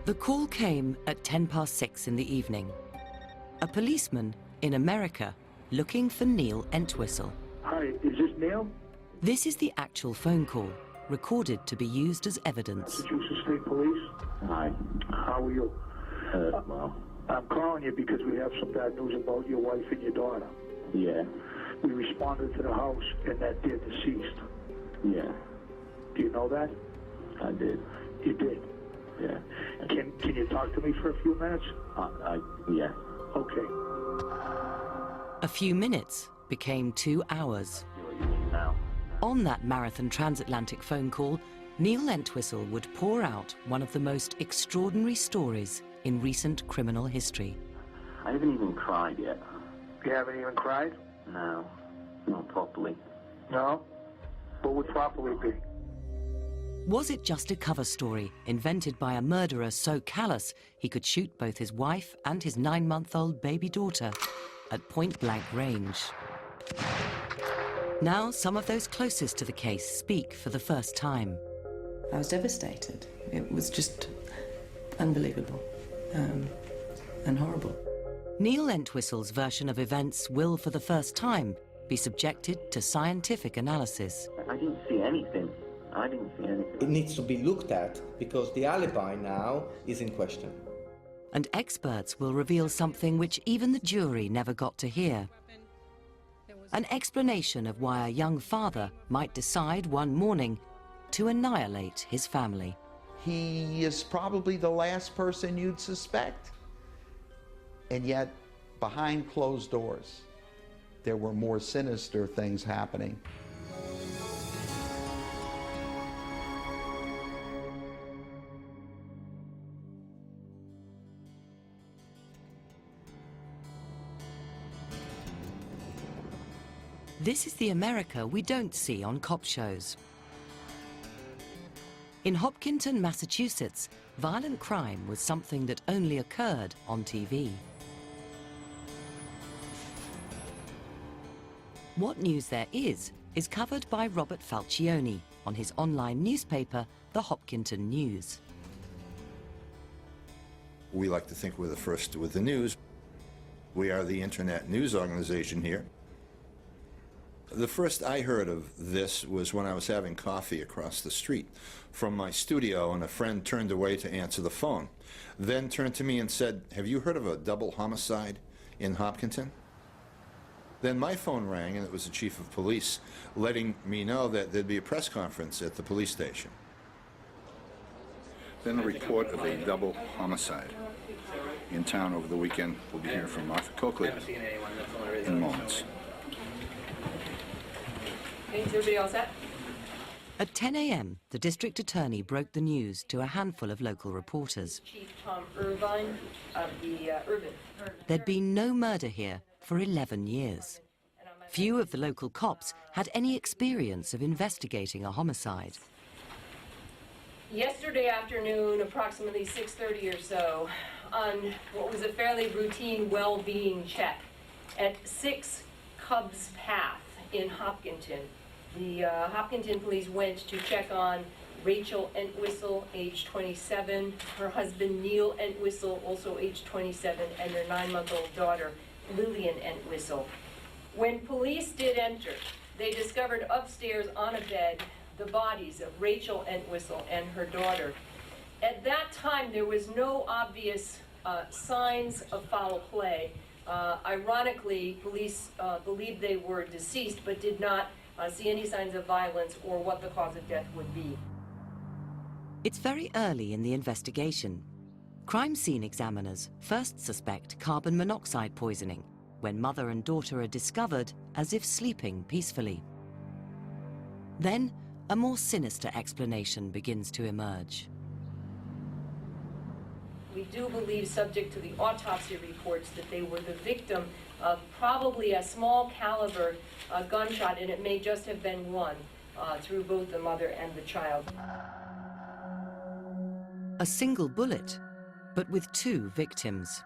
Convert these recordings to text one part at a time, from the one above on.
The call came at 6:10 in the evening. A policeman in America looking for Neil Entwistle. Hi, is this Neil? This is the actual phone call, recorded to be used as evidence. Massachusetts State Police. Hi. How are you? Well, I'm calling you because we have some bad news about your wife and your daughter. yeah, We responded to the house and that they're deceased. yeah, Do you know that? I did. You did. Yeah. Can you talk to me for a few minutes? Yeah. Okay. A few minutes became 2 hours. Now. On that marathon transatlantic phone call, Neil Entwistle would pour out one of the most extraordinary stories in recent criminal history. I haven't even cried yet. You haven't even cried? No, not properly. No? What would properly be? Was it just a cover story invented by a murderer so callous he could shoot both his wife and his 9-month-old baby daughter at point-blank range? Now, some of those closest to the case speak for the first time. I was devastated. It was just unbelievable and horrible. Neil Entwistle's version of events will, for the first time, be subjected to scientific analysis. I didn't see anything. It needs to be looked at because the alibi now is in question. And experts will reveal something which even the jury never got to hear. An explanation of why a young father might decide one morning to annihilate his family. He is probably the last person you'd suspect. And yet, behind closed doors, there were more sinister things happening. This is the America we don't see on cop shows. In Hopkinton, Massachusetts, violent crime was something that only occurred on TV. What news there is covered by Robert Falcioni on his online newspaper, the Hopkinton News. We like to think we're the first with the news. We are the internet news organization here. The first I heard of this was when I was having coffee across the street from my studio, and a friend turned away to answer the phone, then turned to me and said, "Have you heard of a double homicide in Hopkinton?" Then my phone rang, and it was the chief of police letting me know that there'd be a press conference at the police station. Then a report of a double homicide in town over the weekend. We'll be hearing from Martha Coakley in moments. Is everybody all set? At 10 a.m., the district attorney broke the news to a handful of local reporters. Chief Tom Irvine of the Urban. There'd been no murder here for 11 years. Few of the local cops had any experience of investigating a homicide. Yesterday afternoon, approximately 6:30 or so, on what was a fairly routine well-being check at 6 Cubs Path in Hopkinton, the Hopkinton police went to check on Rachel Entwistle, age 27, her husband Neil Entwistle, also age 27, and their 9-month-old daughter, Lillian Entwistle. When police did enter, they discovered upstairs on a bed the bodies of Rachel Entwistle and her daughter. At that time, there was no obvious signs of foul play. Ironically, police believed they were deceased, but did not see any signs of violence or what the cause of death would be. It's very early in the investigation. Crime scene examiners first suspect carbon monoxide poisoning when mother and daughter are discovered as if sleeping peacefully. Then, a more sinister explanation begins to emerge. We do believe, subject to the autopsy reports, that they were the victim of probably a small caliber gunshot, and it may just have been one, through both the mother and the child. A single bullet, but with 2 victims.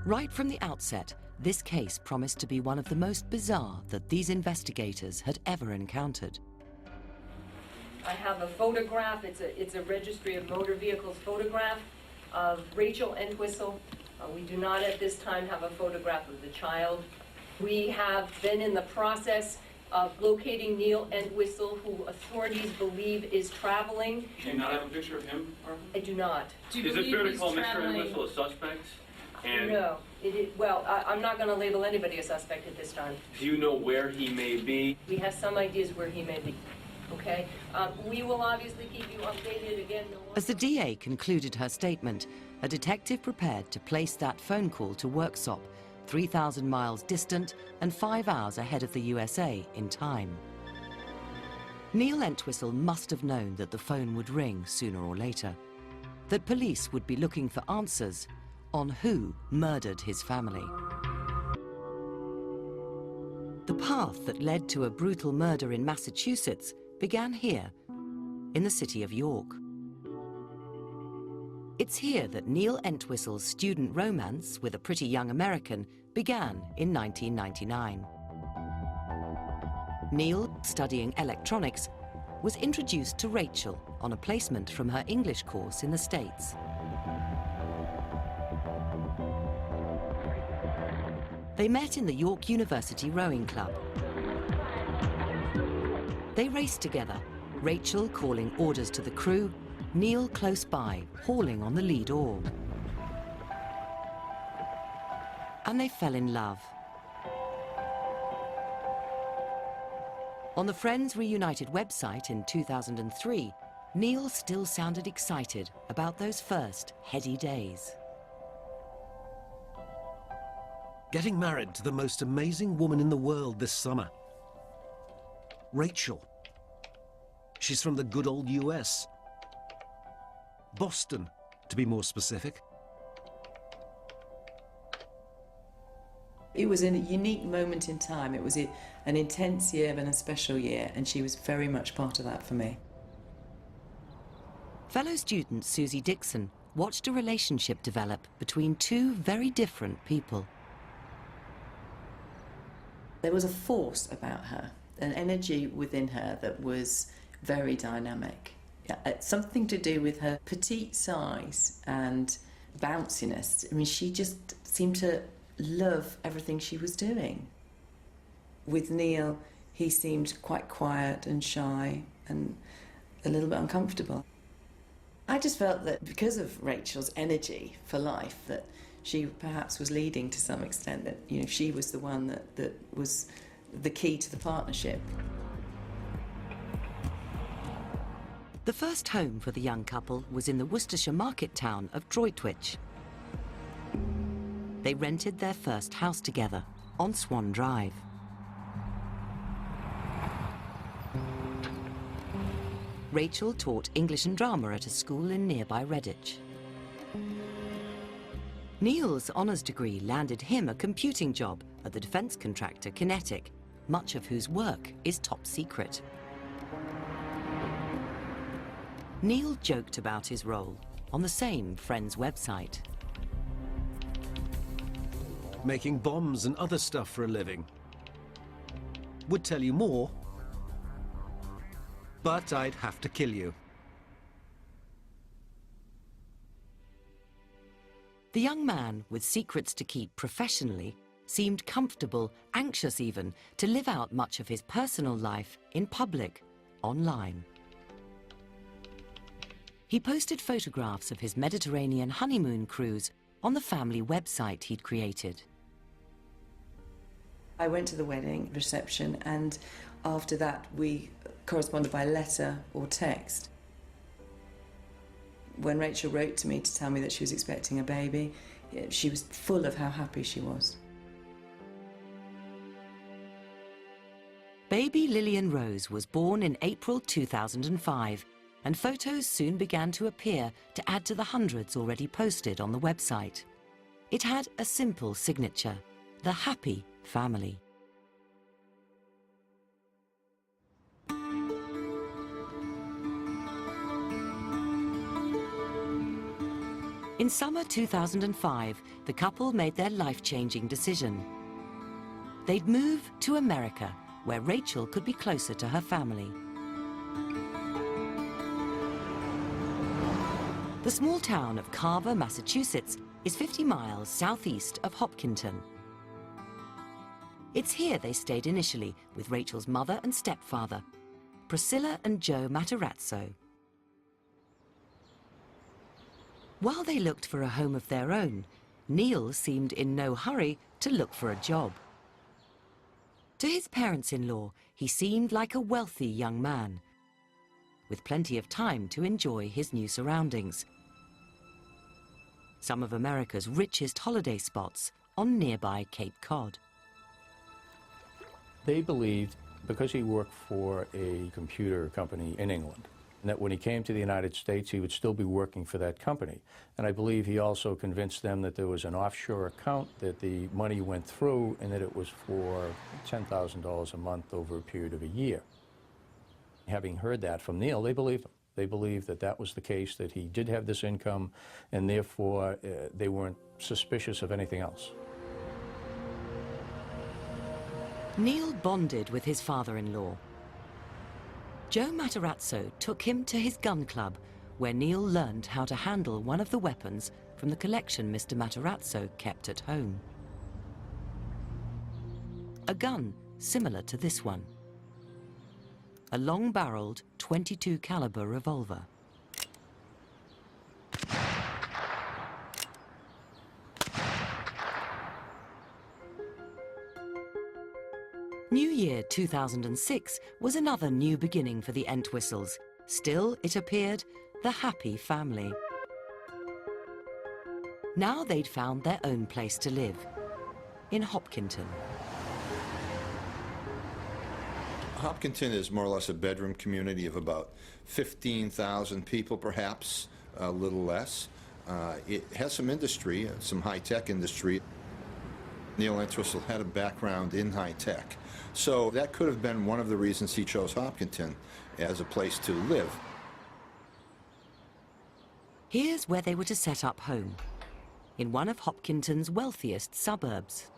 Right from the outset, this case promised to be one of the most bizarre that these investigators had ever encountered. I have a photograph. It's a registry of motor vehicles photograph of Rachel Entwistle. We do not at this time have a photograph of the child. We have been in the process of locating Neil Entwistle, who authorities believe is traveling. Do you not have a picture of him, Barbara? I do not. Is it fair to call Mr. Entwistle a suspect? And No. Well, I'm not going to label anybody a suspect at this time. do you know where he may be? We have some ideas where he may be. Okay? We will obviously keep you updated again. As the DA concluded her statement, a detective prepared to place that phone call to Worksop, 3,000 miles distant and 5 hours ahead of the USA in time. Neil Entwistle must have known that the phone would ring sooner or later, that police would be looking for answers on who murdered his family. The path that led to a brutal murder in Massachusetts began here, in the city of York. It's here that Neil Entwistle's student romance with a pretty young American began in 1999. Neil, studying electronics, was introduced to Rachel on a placement from her English course in the States. They met in the York University Rowing Club. They raced together, Rachel calling orders to the crew, Neil close by, hauling on the lead oar. And they fell in love. On the Friends Reunited website in 2003, Neil still sounded excited about those first heady days. Getting married to the most amazing woman in the world this summer. Rachel. She's from the good old US. Boston, to be more specific. It was a unique moment in time. It was an intense year and a special year, and she was very much part of that for me. Fellow student Susie Dixon watched a relationship develop between two very different people. There was a force about her, an energy within her that was very dynamic. Something to do with her petite size and bounciness. I mean, she just seemed to love everything she was doing. With Neil, he seemed quite quiet and shy and a little bit uncomfortable. I just felt that because of Rachel's energy for life, that she perhaps was leading to some extent, that, you know, she was the one that was the key to the partnership. The first home for the young couple was in the Worcestershire market town of Droitwich. They rented their first house together on Swan Drive. Rachel taught English and drama at a school in nearby Redditch. Neil's honours degree landed him a computing job at the defence contractor Kinetic, much of whose work is top secret. Neil joked about his role on the same Friends website. Making bombs and other stuff for a living. Would tell you more, but I'd have to kill you. The young man, with secrets to keep professionally, seemed comfortable, anxious even, to live out much of his personal life in public, online. He posted photographs of his Mediterranean honeymoon cruise on the family website he'd created. I went to the wedding reception, and after that we corresponded by letter or text. When Rachel wrote to me to tell me that she was expecting a baby, she was full of how happy she was. Baby Lillian Rose was born in April 2005, and photos soon began to appear to add to the hundreds already posted on the website. It had a simple signature: the happy family. In summer 2005, the couple made their life-changing decision. They'd move to America, where Rachel could be closer to her family. The small town of Carver, Massachusetts, is 50 miles southeast of Hopkinton. It's here they stayed initially with Rachel's mother and stepfather, Priscilla and Joe Matarazzo. While they looked for a home of their own, Neil seemed in no hurry to look for a job. To his parents-in-law, he seemed like a wealthy young man, with plenty of time to enjoy his new surroundings. Some of America's richest holiday spots on nearby Cape Cod. They believed, because he worked for a computer company in England, that when he came to the United States, he would still be working for that company. And I believe he also convinced them that there was an offshore account, that the money went through, and that it was for $10,000 a month over a period of a year. Having heard that from Neil, they believed him. They believed that that was the case, that he did have this income, and therefore they weren't suspicious of anything else. Neil bonded with his father-in-law. Joe Matarazzo took him to his gun club, where Neil learned how to handle one of the weapons from the collection Mr. Matarazzo kept at home. A gun similar to this one. A long-barreled .22 caliber revolver. New Year 2006 was another new beginning for the Entwistles. Still, it appeared, the happy family. Now they'd found their own place to live, in Hopkinton. Hopkinton is more or less a bedroom community of about 15,000 people, perhaps, a little less. It has some industry, some high-tech industry. Neil Entwistle had a background in high-tech, so that could have been one of the reasons he chose Hopkinton as a place to live. Here's where they were to set up home, in one of Hopkinton's wealthiest suburbs.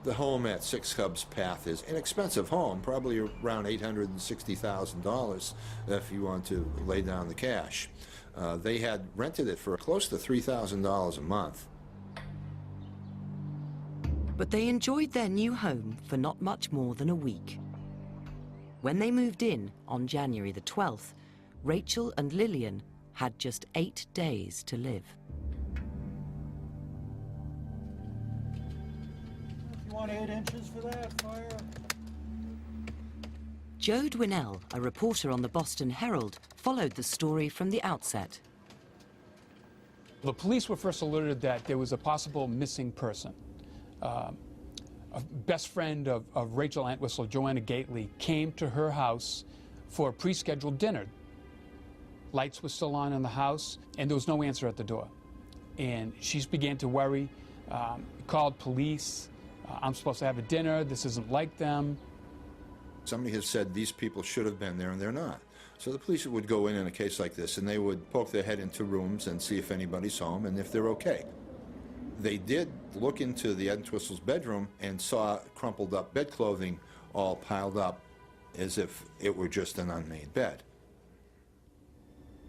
The home at 6 Cubs Path is an expensive home, probably around $860,000 if you want to lay down the cash. They had rented it for close to $3,000 a month. But they enjoyed their new home for not much more than a week. When they moved in on January the 12th, Rachel and Lillian had just 8 days to live. You want 8 inches for that, fire? Joe Dwinell, a reporter on the Boston Herald, followed the story from the outset. The police were first alerted that there was a possible missing person. A best friend of Rachel Entwistle, Joanna Gately, came to her house for a pre-scheduled dinner. Lights were still on in the house, and there was no answer at the door. And she began to worry, called police. I'm supposed to have a dinner, this isn't like them. Somebody has said these people should have been there, and they're not. So the police would go in a case like this, and they would poke their head into rooms and see if anybody's home and if they're okay. They did look into the Entwistle's bedroom and saw crumpled up bed clothing all piled up as if it were just an unmade bed.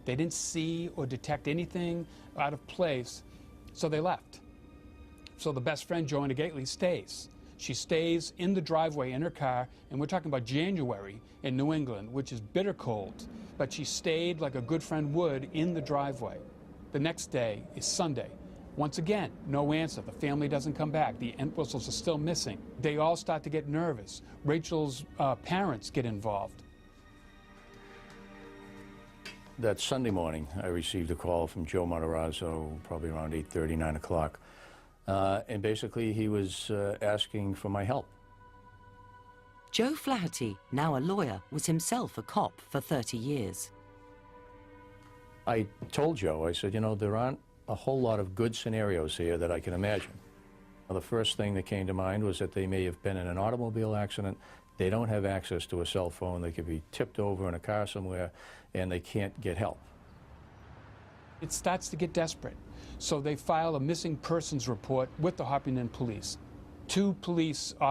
They didn't see or detect anything out of place, so they left. So the best friend, Joanna Gately, stays. She stays in the driveway in her car, and we're talking about January in New England, which is bitter cold, but she stayed like a good friend would in the driveway. The next day is Sunday. Once again, no answer. The family doesn't come back. The Entwistles are still missing. They all start to get nervous. Rachel's parents get involved. That Sunday morning, I received a call from Joe Matarazzo, probably around 8:30, 9 o'clock. And basically, he was asking for my help. Joe Flaherty, now a lawyer, was himself a cop for 30 years. I told Joe, I said, you know, there aren't a whole lot of good scenarios here that I can imagine. The first thing that came to mind was that they may have been in an automobile accident. They don't have access to a cell phone. They could be tipped over in a car somewhere, and they can't get help. It starts to get desperate. So they file a missing persons report with the Hopkinton police. 2 police